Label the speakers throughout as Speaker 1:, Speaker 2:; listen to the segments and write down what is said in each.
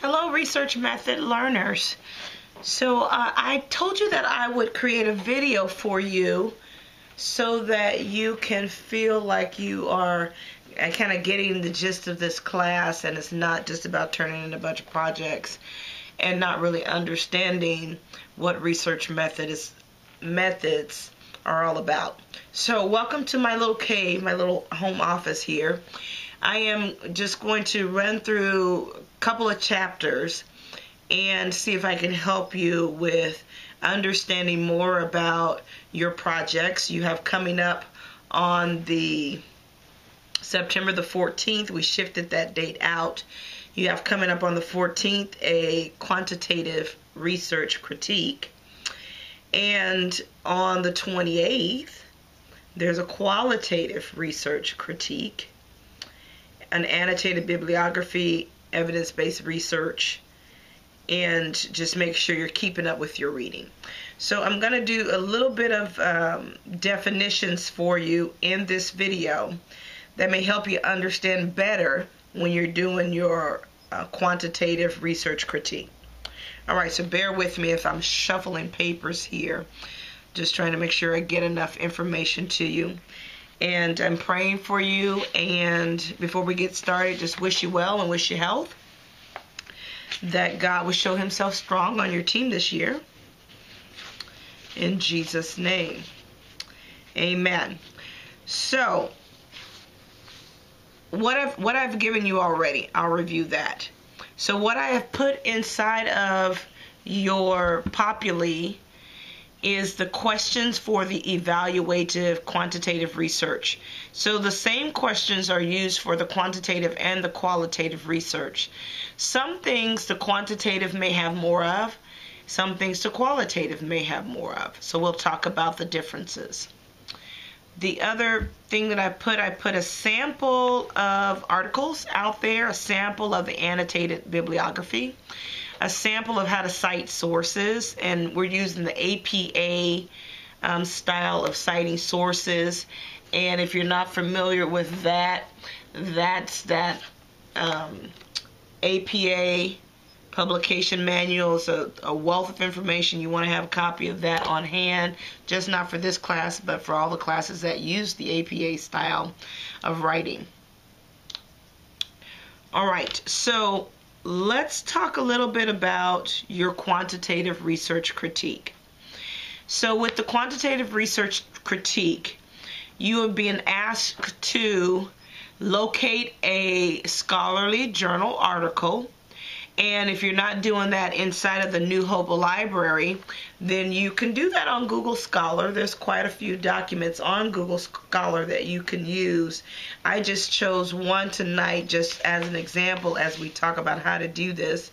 Speaker 1: Hello, research method learners. So I told you that I would create a video for you so that you can feel like you are kind of getting the gist of this class, and it's not just about turning in a bunch of projects and not really understanding what research methods are all about. So welcome to my little cave, my little home office here. I am just going to run through a couple of chapters and see if I can help you with understanding more about your projects you have coming up on the September the 14th. We shifted that date out. You have coming up on the 14th a quantitative research critique, and on the 28th there's a qualitative research critique, an annotated bibliography, evidence-based research, and just make sure you're keeping up with your reading. So I'm going to do a little bit of definitions for you in this video that may help you understand better when you're doing your quantitative research critique. Alright, so bear with me if I'm shuffling papers here, just trying to make sure I get enough information to you. And I'm praying for you, and before we get started, just wish you well and wish you health, that God will show himself strong on your team this year. In Jesus' name. Amen. So, what I've given you already, I'll review that. So what I have put inside of your Populi is the questions for the evaluative quantitative research. So the same questions are used for the quantitative and the qualitative research. Some things the quantitative may have more of, some things the qualitative may have more of. So we'll talk about the differences. The other thing that I put a sample of articles out there, a sample of the annotated bibliography, a sample of how to cite sources, and we're using the APA style of citing sources. And if you're not familiar with that, that's that APA publication manual. Is a wealth of information. You want to have a copy of that on hand, just not for this class, but for all the classes that use the APA style of writing. All right, so let's talk a little bit about your quantitative research critique. So with the quantitative research critique, you have been asked to locate a scholarly journal article. And if you're not doing that inside of the New Hope Library, then you can do that on Google Scholar. There's quite a few documents on Google Scholar that you can use. I just chose one tonight just as an example as we talk about how to do this.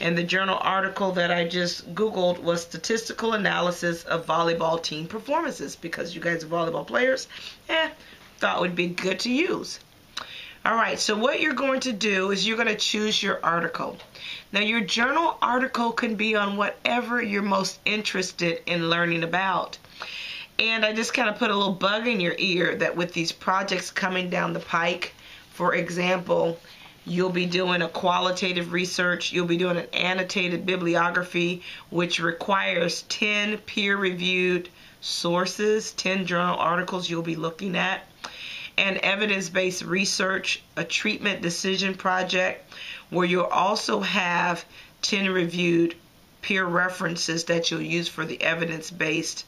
Speaker 1: And the journal article that I just Googled was Statistical Analysis of Volleyball Team Performances, because you guys are volleyball players. Thought it would be good to use. Alright, so what you're going to do is you're going to choose your article. Now your journal article can be on whatever you're most interested in learning about. And I just kind of put a little bug in your ear that with these projects coming down the pike, for example, you'll be doing a qualitative research, you'll be doing an annotated bibliography, which requires 10 peer-reviewed sources, 10 journal articles you'll be looking at, and evidence-based research, a treatment decision project, where you'll also have 10 reviewed peer references that you'll use for the evidence-based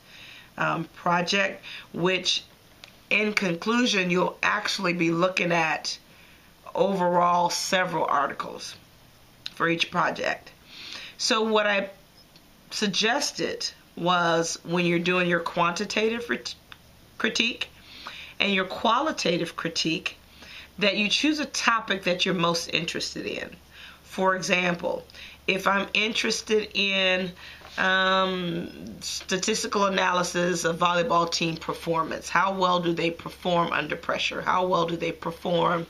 Speaker 1: project, which in conclusion you'll actually be looking at overall several articles for each project. So what I suggested was, when you're doing your quantitative critique and your qualitative critique, that you choose a topic that you're most interested in. For example, if I'm interested in statistical analysis of volleyball team performance, how well do they perform under pressure? How well do they perform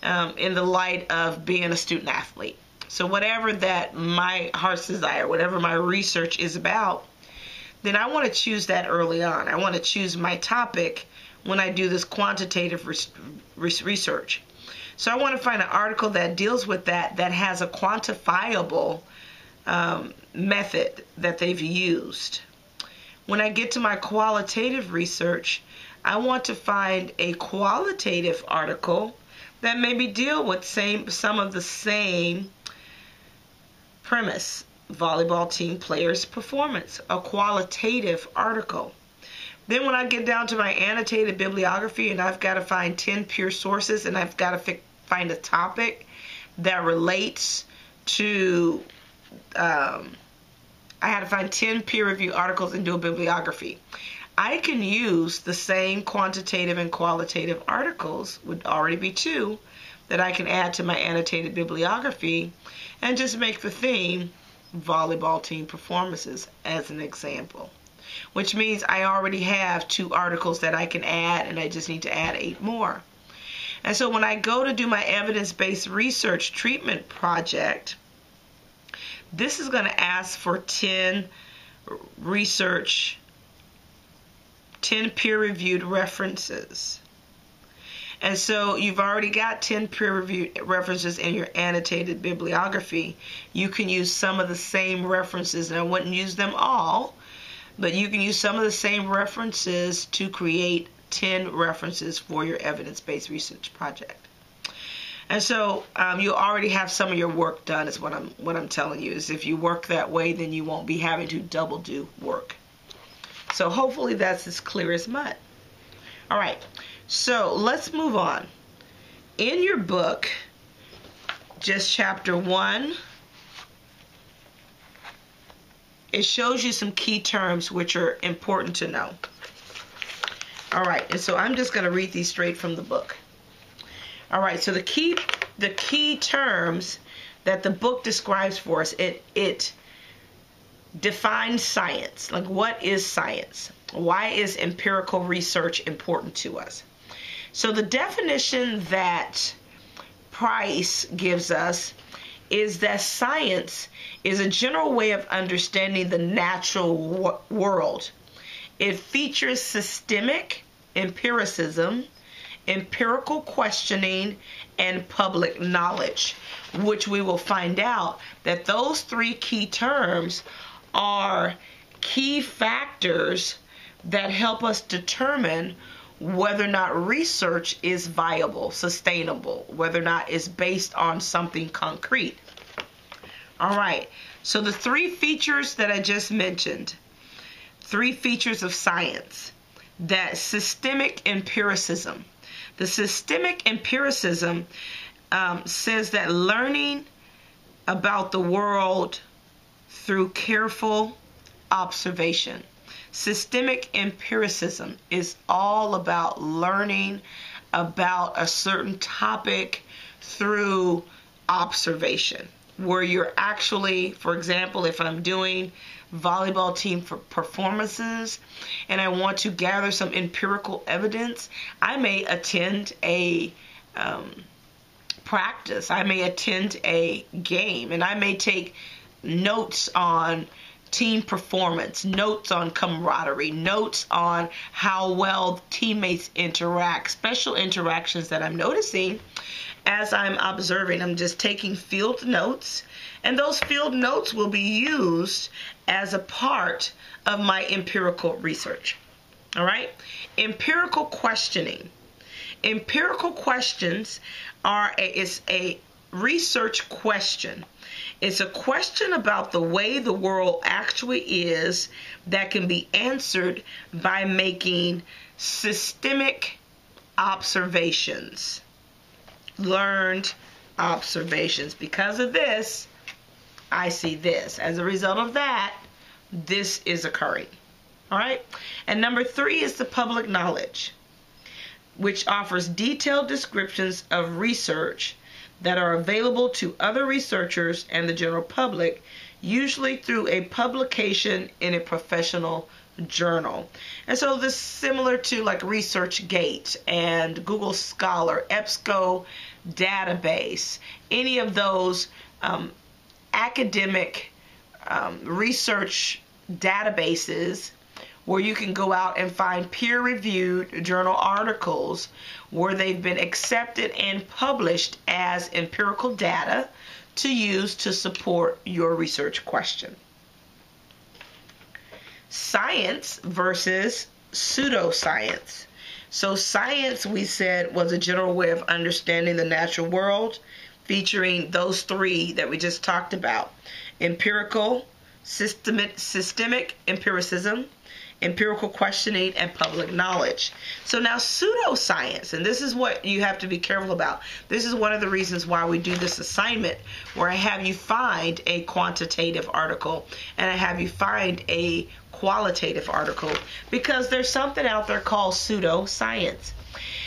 Speaker 1: in the light of being a student athlete? So whatever that my heart's desire, whatever my research is about, then I want to choose that early on. I want to choose my topic when I do this quantitative research. So I want to find an article that deals with that has a quantifiable method that they've used. When I get to my qualitative research, I want to find a qualitative article that maybe deal with some of the same premise, volleyball team players' performance, a qualitative article. Then when I get down to my annotated bibliography and I've got to find 10 pure sources and I've got to find a topic that relates to, I had to find 10 peer-reviewed articles and do a bibliography. I can use the same quantitative and qualitative articles, would already be 2, that I can add to my annotated bibliography and just make the theme volleyball team performances as an example. Which means I already have 2 articles that I can add, and I just need to add 8 more. And so when I go to do my evidence-based research treatment project, this is going to ask for 10 peer-reviewed references. And so you've already got 10 peer-reviewed references in your annotated bibliography. You can use some of the same references, and I wouldn't use them all, but you can use some of the same references to create 10 references for your evidence-based research project. And so you already have some of your work done, is what I'm telling you. Is if you work that way, then you won't be having to double do work. So hopefully that's as clear as mud. All right, so let's move on. In your book, just chapter 1, it shows you some key terms which are important to know. All right, and so I'm just going to read these straight from the book. All right, so the key terms that the book describes for us, it defines science. Like, what is science? Why is empirical research important to us? So the definition that Price gives us is that science is a general way of understanding the natural world. It features systemic empiricism, empirical questioning, and public knowledge, which we will find out that those 3 key terms are key factors that help us determine whether or not research is viable, sustainable, whether or not it's based on something concrete. All right, so the 3 features that I just mentioned, 3 features of science, that systemic empiricism. The systemic empiricism says that learning about the world through careful observation. Systemic empiricism is all about learning about a certain topic through observation, where you're actually, for example, if I'm doing volleyball team for performances and I want to gather some empirical evidence, I may attend a practice, I may attend a game, and I may take notes on team performance, notes on camaraderie, notes on how well teammates interact, special interactions that I'm noticing as I'm observing. I'm just taking field notes, and those field notes will be used as a part of my empirical research. All right? Empirical questioning. Empirical questions is a research question. It's a question about the way the world actually is that can be answered by making systemic observations, learned observations. Because of this, I see this. As a result of that, this is occurring. All right? And number 3 is the public knowledge, which offers detailed descriptions of research that are available to other researchers and the general public, usually through a publication in a professional journal. And so this is similar to like ResearchGate and Google Scholar, EBSCO database, any of those academic research databases where you can go out and find peer-reviewed journal articles where they've been accepted and published as empirical data to use to support your research question. Science versus pseudoscience. So science, we said, was a general way of understanding the natural world, featuring those three that we just talked about: empirical, systemic empiricism, empirical questioning, and public knowledge. So now pseudoscience, and this is what you have to be careful about. This is one of the reasons why we do this assignment, where I have you find a quantitative article and I have you find a qualitative article, because there's something out there called pseudoscience.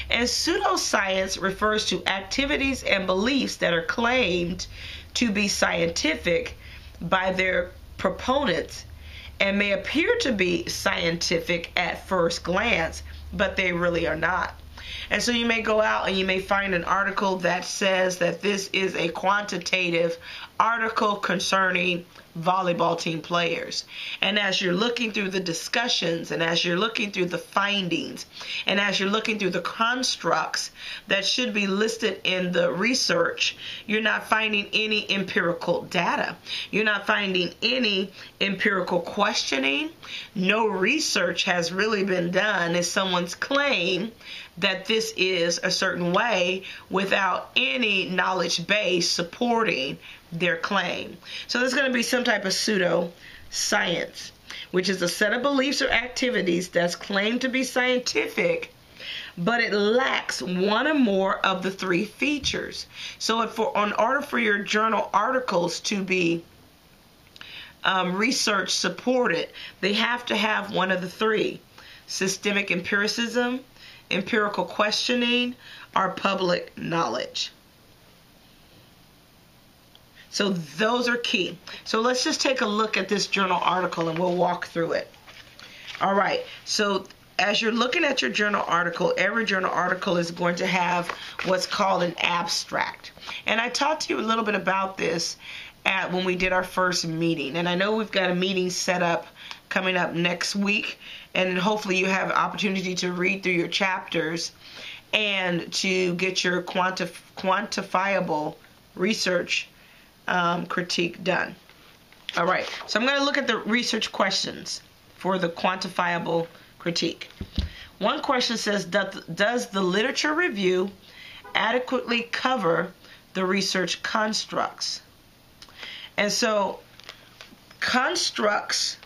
Speaker 1: And pseudoscience refers to activities and beliefs that are claimed to be scientific by their proponents and may appear to be scientific at first glance, but they really are not. And so you may go out and you may find an article that says that this is a quantitative article concerning volleyball team players. And as you're looking through the discussions, and as you're looking through the findings, and as you're looking through the constructs that should be listed in the research, you're not finding any empirical data. You're not finding any empirical questioning. No research has really been done. It's someone's claim that this is a certain way without any knowledge base supporting their claim. So there's going to be some type of pseudo-science, which is a set of beliefs or activities that's claimed to be scientific, but it lacks one or more of the three features. So in order for your journal articles to be research supported, they have to have one of the three: systemic empiricism, empirical questioning, or public knowledge. So those are key. So let's just take a look at this journal article and we'll walk through it. All right. So as you're looking at your journal article, every journal article is going to have what's called an abstract. And I talked to you a little bit about this when we did our first meeting. And I know we've got a meeting set up coming up next week, and hopefully you have an opportunity to read through your chapters and to get your quantifiable research critique done. All right, so I'm going to look at the research questions for the quantifiable critique. One question says, does the literature review adequately cover the research constructs? And so constructs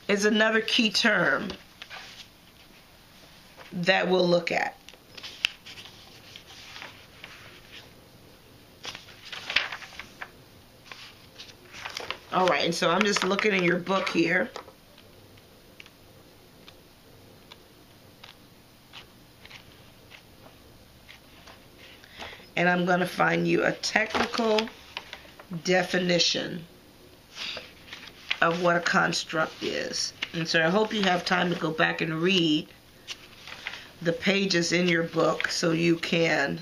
Speaker 1: is another key term that we'll look at. All right, and so I'm just looking in your book here. And I'm going to find you a technical definition of what a construct is. And so I hope you have time to go back and read the pages in your book so you can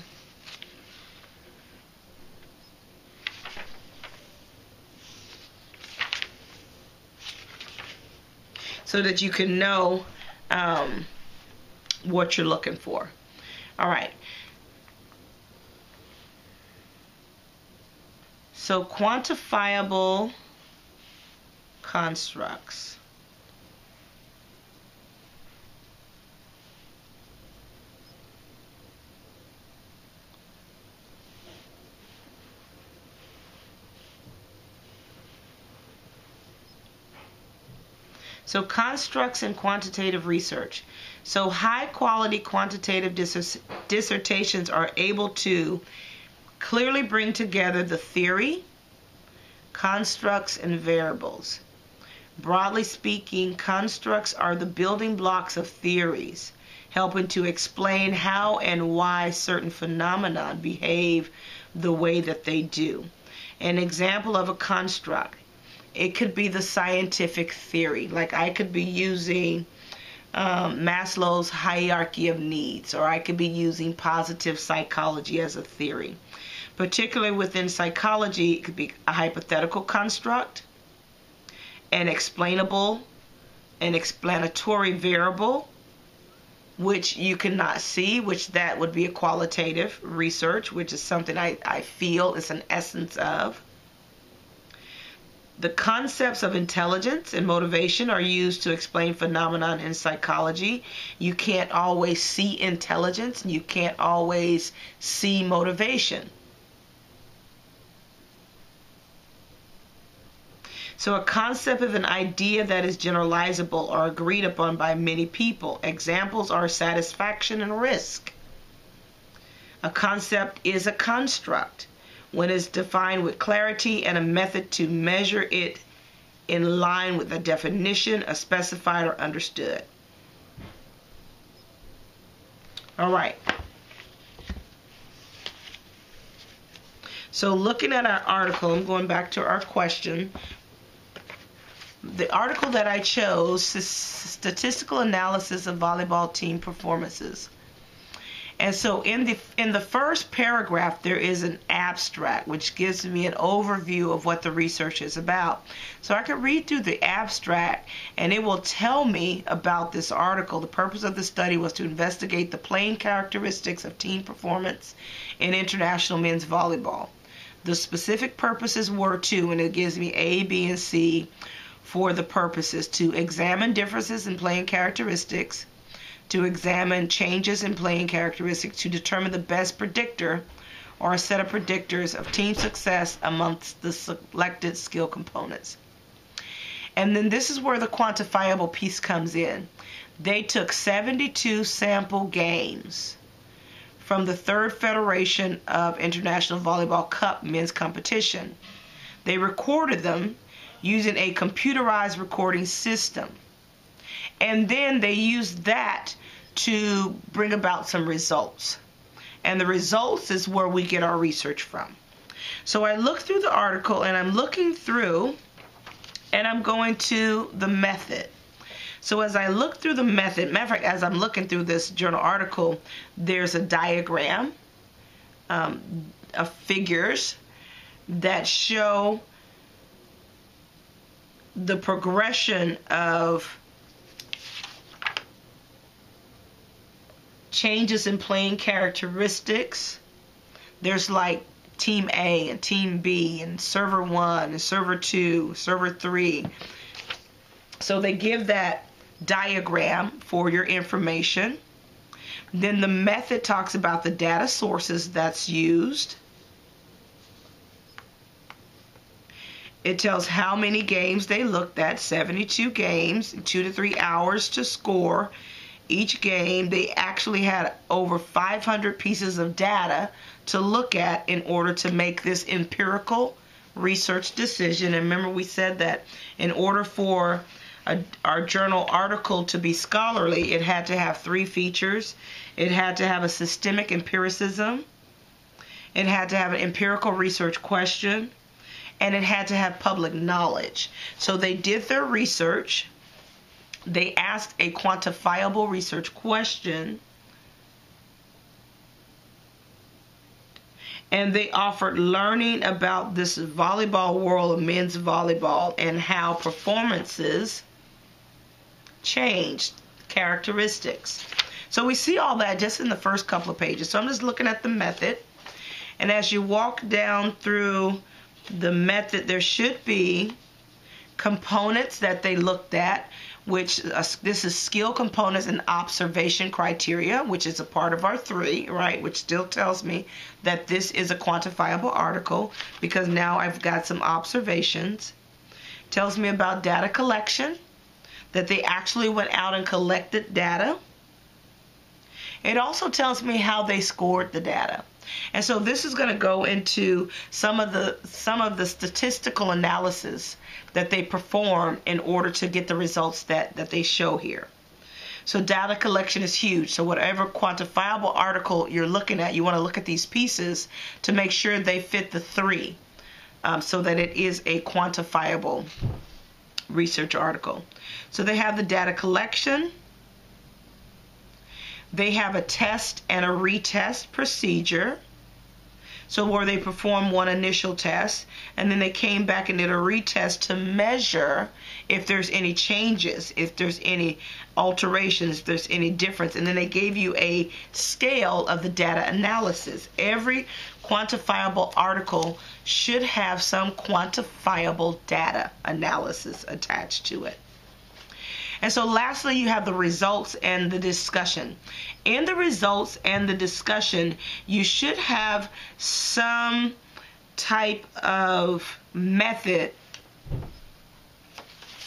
Speaker 1: know what you're looking for. All right. So quantifiable constructs. So constructs in quantitative research. So high quality quantitative dissertations are able to clearly bring together the theory, constructs, and variables. Broadly speaking, constructs are the building blocks of theories, helping to explain how and why certain phenomena behave the way that they do. An example of a construct: it could be the scientific theory. Like I could be using Maslow's hierarchy of needs, or I could be using positive psychology as a theory. Particularly within psychology, it could be a hypothetical construct, an explainable an explanatory variable, which you cannot see, which that would be a qualitative research, which is something I feel is an essence of. The concepts of intelligence and motivation are used to explain phenomena in psychology. You can't always see intelligence, and you can't always see motivation. So a concept of an idea that is generalizable or agreed upon by many people. Examples are satisfaction and risk. A concept is a construct when it's defined with clarity and a method to measure it in line with a definition, a specified or understood. All right. So looking at our article, I'm going back to our question. The article that I chose is Statistical Analysis of Volleyball Team Performances. And so in the first paragraph, there is an abstract, which gives me an overview of what the research is about. So I can read through the abstract, and it will tell me about this article. The purpose of the study was to investigate the playing characteristics of team performance in international men's volleyball. The specific purposes were to, and it gives me A, B, and C for the purposes: to examine differences in playing characteristics, to examine changes in playing characteristics, to determine the best predictor or a set of predictors of team success amongst the selected skill components. And then this is where the quantifiable piece comes in. They took 72 sample games from the Third Federation of International Volleyball Cup men's competition. They recorded them using a computerized recording system. And then they used that to bring about some results. And the results is where we get our research from. So I look through the article, and I'm looking through, and I'm going to the method. So as I look through the method, matter of fact, as I'm looking through this journal article, there's a diagram of figures that show the progression of changes in playing characteristics. There's like team A and team B and server 1 and server 2, server 3. So they give that diagram for your information. Then the method talks about the data sources that's used. It tells how many games they looked at, 72 games, 2 to 3 hours to score each game. They actually had over 500 pieces of data to look at in order to make this empirical research decision. And remember, we said that in order for our journal article to be scholarly, it had to have 3 features. It had to have a systemic empiricism. It had to have an empirical research question. And it had to have public knowledge. So they did their research. They asked a quantifiable research question. And they offered learning about this volleyball world of men's volleyball and how performances changed characteristics. So we see all that just in the first couple of pages. So I'm just looking at the method. And as you walk down through the method, there should be components that they looked at, which this is skill components and observation criteria, which is a part of our 3, right, which still tells me that this is a quantifiable article because now I've got some observations. Tells me about data collection, that they actually went out and collected data. It also tells me how they scored the data. And so this is going to go into some of the statistical analysis that they perform in order to get the results that they show here. So data collection is huge. So whatever quantifiable article you're looking at, you want to look at these pieces to make sure they fit the 3 so that it is a quantifiable research article. So they have the data collection. They have a test and a retest procedure. So where they performed one initial test, and then they came back and did a retest to measure if there's any changes, if there's any alterations, if there's any difference. And then they gave you a scale of the data analysis. Every quantifiable article should have some quantifiable data analysis attached to it. And so lastly, you have the results and the discussion. In the results and the discussion, you should have some type of method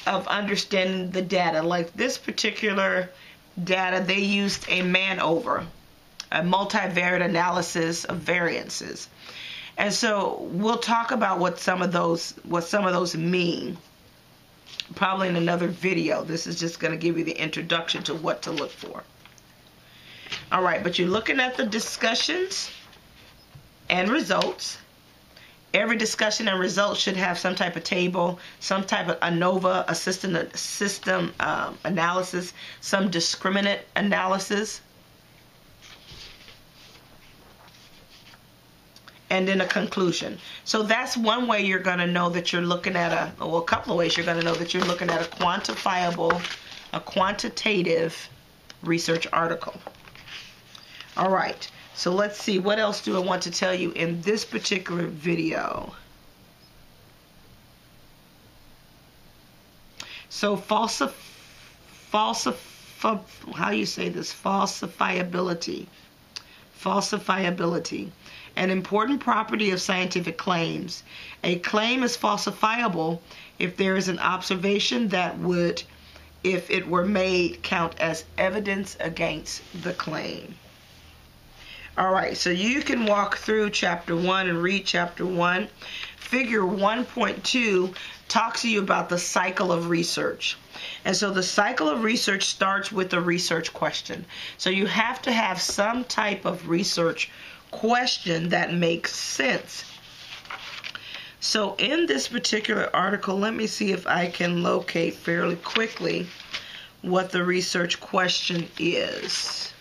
Speaker 1: of understanding the data. Like this particular data, they used a MANOVER, a multivariate analysis of variances. And so we'll talk about what some of those mean probably in another video. This is just going to give you the introduction to what to look for. All right, but you're looking at the discussions and results. Every discussion and result should have some type of table, some type of ANOVA, a system analysis, some discriminant analysis, and then a conclusion. So that's one way you're going to know that you're looking at a couple of ways you're going to know that you're looking at a quantitative research article. All right, so let's see, what else do I want to tell you in this particular video? So how do you say this? Falsifiability. An important property of scientific claims. A claim is falsifiable if there is an observation that would, if it were made, count as evidence against the claim. All right, so you can walk through chapter 1 and read chapter 1. Figure 1.2 talks to you about the cycle of research. And so the cycle of research starts with a research question. So you have to have some type of research question that makes sense. So in this particular article, let me see if I can locate fairly quickly what the research question is.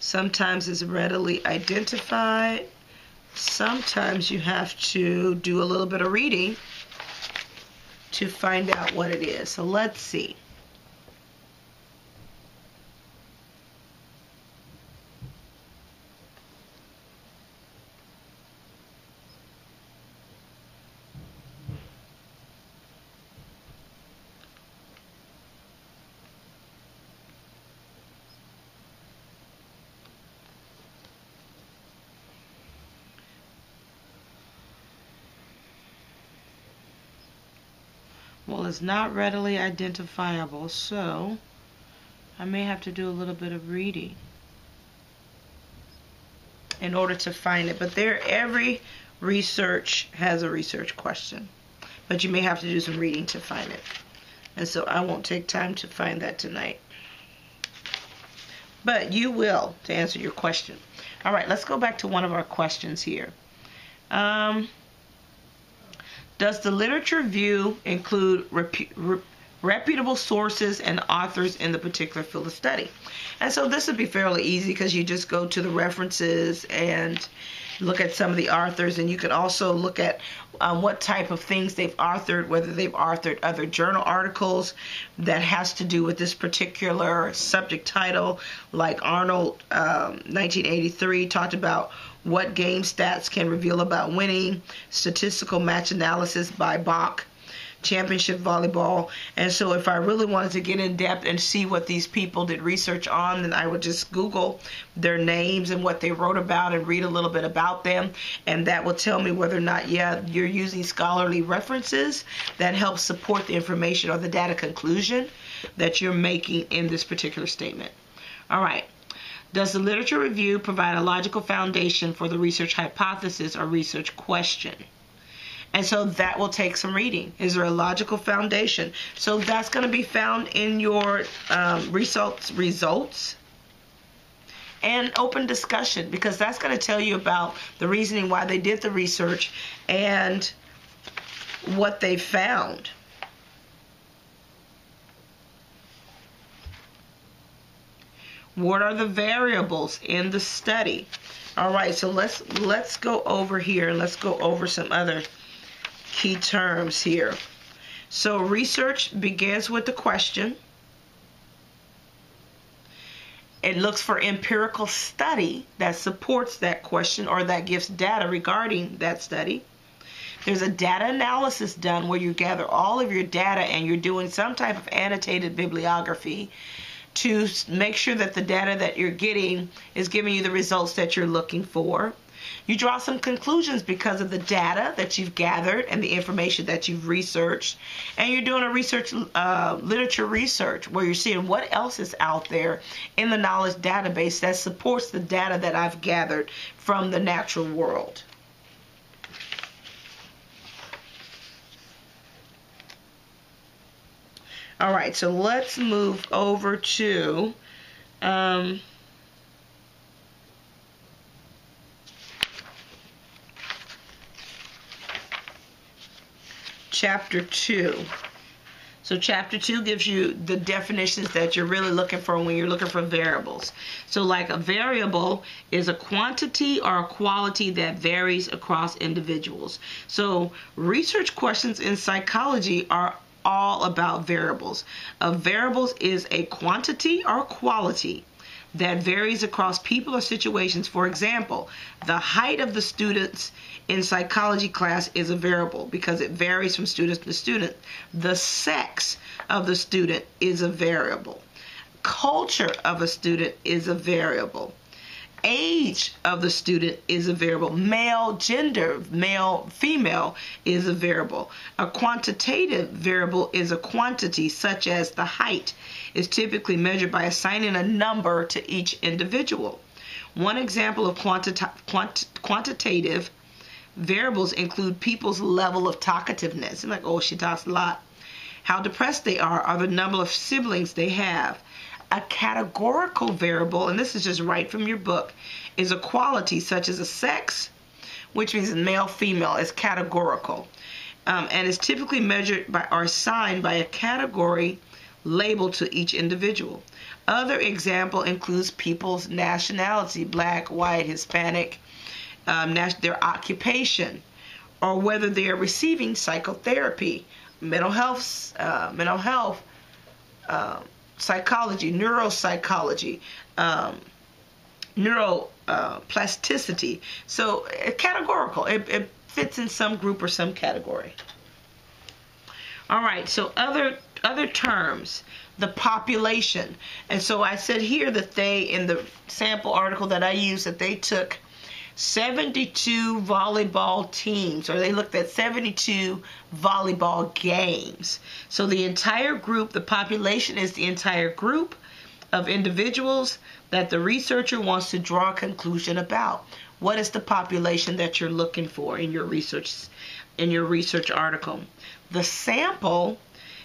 Speaker 1: Sometimes it's readily identified. Sometimes you have to do a little bit of reading to find out what it is. So let's see. Well, it's not readily identifiable, so I may have to do a little bit of reading in order to find it. But every research has a research question, but you may have to do some reading to find it. And so I won't take time to find that tonight. But you will, to answer your question. All right, let's go back to one of our questions here. Does the literature review include reputable sources and authors in the particular field of study? And so this would be fairly easy because you just go to the references and look at some of the authors, and you can also look at what type of things they've authored, whether they've authored other journal articles that has to do with this particular subject title, like Arnold, 1983, talked about what game stats can reveal about winning, statistical match analysis by Bach, championship volleyball. And so if I really wanted to get in depth and see what these people did research on, then I would just Google their names and what they wrote about and read a little bit about them, and that will tell me whether or not, yeah, you're using scholarly references that help support the information or the data conclusion that you're making in this particular statement. All right. Does the literature review provide a logical foundation for the research hypothesis or research question? And so that will take some reading. Is there a logical foundation? So that's going to be found in your results and open discussion, because that's going to tell you about the reasoning why they did the research and what they found. What are the variables in the study? All right, so let's go over here and let's go over some other key terms here. So research begins with the question. It looks for empirical study that supports that question or that gives data regarding that study. There's a data analysis done where you gather all of your data and you're doing some type of annotated bibliography to make sure that the data that you're getting is giving you the results that you're looking for. You draw some conclusions because of the data that you've gathered and the information that you've researched. And you're doing a literature research where you're seeing what else is out there in the knowledge database that supports the data that I've gathered from the natural world. All right, so let's move over to Chapter 2. So Chapter 2 gives you the definitions that you're really looking for when you're looking for variables. So like a variable is a quantity or a quality that varies across individuals. So research questions in psychology are all about variables. A variable is a quantity or quality that varies across people or situations. For example, the height of the students in psychology class is a variable because it varies from student to student. The sex of the student is a variable. Culture of a student is a variable. Age of the student is a variable. Male gender, male, female is a variable. A quantitative variable is a quantity such as the height is typically measured by assigning a number to each individual. One example of quantitative variables include people's level of talkativeness. Like, oh, she talks a lot. How depressed they are, or the number of siblings they have. A categorical variable, and this is just right from your book, is a quality such as a sex, which means male, female, is categorical, and is typically measured by or assigned by a category labeled to each individual. Other example includes people's nationality, black, white, Hispanic, their occupation, or whether they are receiving psychotherapy, mental health, psychology, neuropsychology, neuroplasticity. So categorical. It fits in some group or some category. All right, so other terms, the population. And so I said here that they, in the sample article that I used, that they took 72 volleyball teams, or they looked at 72 volleyball games. So the entire group, the population is the entire group of individuals that the researcher wants to draw a conclusion about. What is the population that you're looking for in your research article? The sample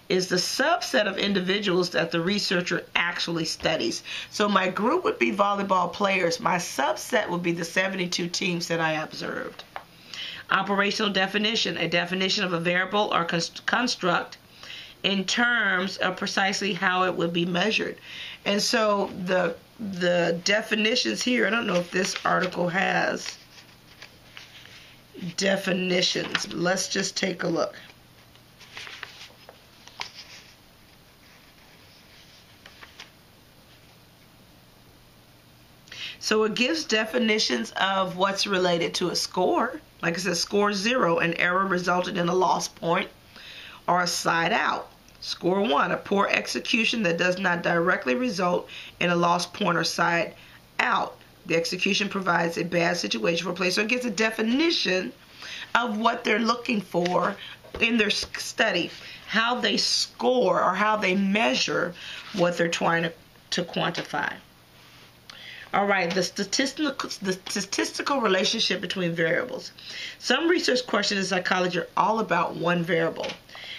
Speaker 1: is the subset of individuals that the researcher actually studies. So my group would be volleyball players. My subset would be the 72 teams that I observed. Operational definition, a definition of a variable or construct in terms of precisely how it would be measured. And so the definitions here, I don't know if this article has definitions. Let's just take a look. So it gives definitions of what's related to a score. Like it says, score 0, an error resulted in a lost point or a side out. Score 1, a poor execution that does not directly result in a lost point or side out. The execution provides a bad situation for play. So it gives a definition of what they're looking for in their study, how they score or how they measure what they're trying to quantify. All right, the statistical relationship between variables. Some research questions in psychology are all about one variable.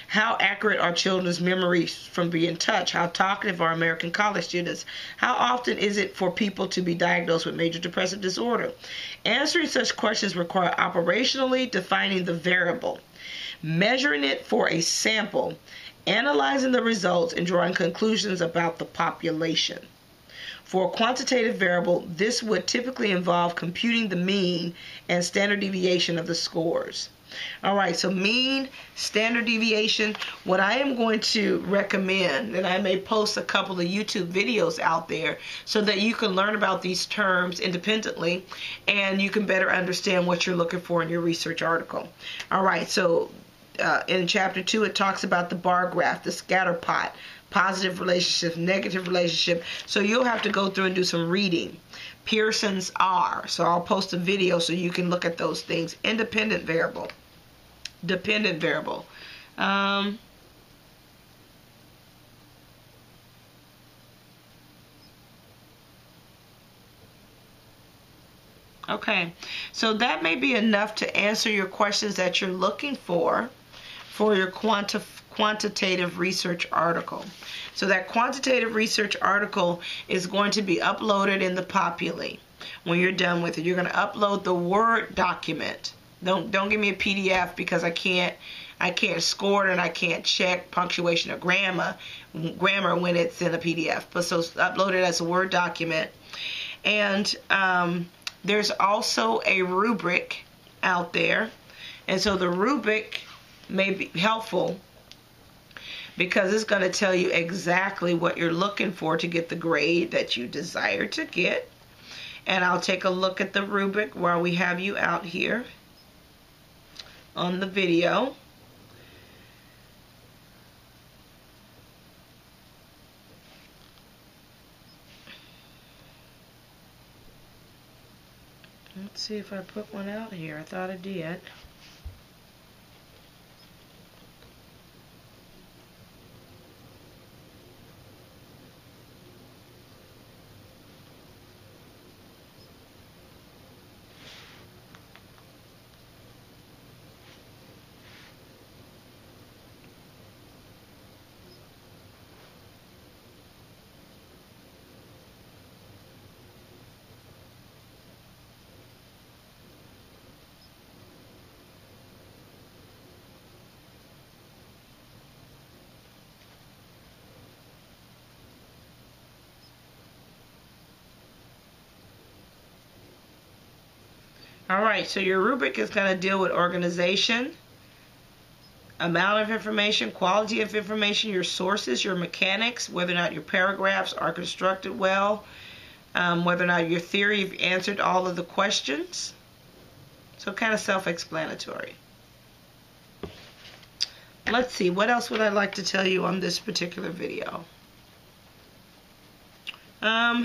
Speaker 1: How accurate are children's memories from being touched? How talkative are American college students? How often is it for people to be diagnosed with major depressive disorder? Answering such questions require operationally defining the variable, measuring it for a sample, analyzing the results, and drawing conclusions about the population. For a quantitative variable, this would typically involve computing the mean and standard deviation of the scores. All right, so mean, standard deviation. What I am going to recommend, and I may post a couple of YouTube videos out there so that you can learn about these terms independently and you can better understand what you're looking for in your research article. All right, so in chapter 2, it talks about the bar graph, the scatter plot, positive relationship, negative relationship. So you'll have to go through and do some reading. Pearson's R. So I'll post a video so you can look at those things. Independent variable. Dependent variable. Okay, so that may be enough to answer your questions that you're looking for your quantitative research article. So that quantitative research article is going to be uploaded in the Populi. When you're done with it, you're going to upload the Word document. Don't give me a PDF because I can't score it and I can't check punctuation or grammar when it's in a PDF. But so upload it as a Word document. And there's also a rubric out there. And so the rubric may be helpful because it's going to tell you exactly what you're looking for to get the grade that you desire to get. And I'll take a look at the rubric while we have you out here on the video. Let's see if I put one out here. I thought I did. All right, so your rubric is going to deal with organization, amount of information, quality of information, your sources, your mechanics, whether or not your paragraphs are constructed well, whether or not your theory, you've answered all of the questions. So kind of self-explanatory. Let's see, what else would I like to tell you on this particular video?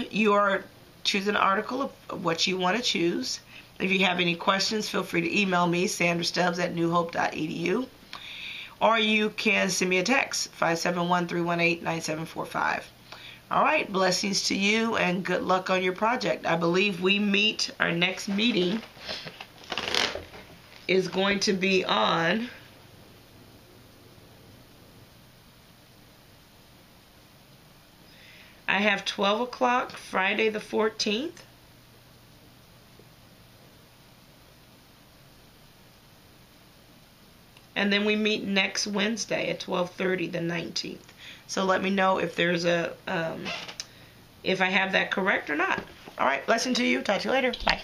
Speaker 1: You are choosing an article of what you want to choose. If you have any questions, feel free to email me, sandrastubbs@newhope.edu. Or you can send me a text, 571-318-9745. All right, blessings to you and good luck on your project. I believe our next meeting is going to be on I have 12 o'clock Friday the 14th. And then we meet next Wednesday at 12:30, the 19th. So let me know if there's if I have that correct or not. All right, blessing to you. Talk to you later. Bye.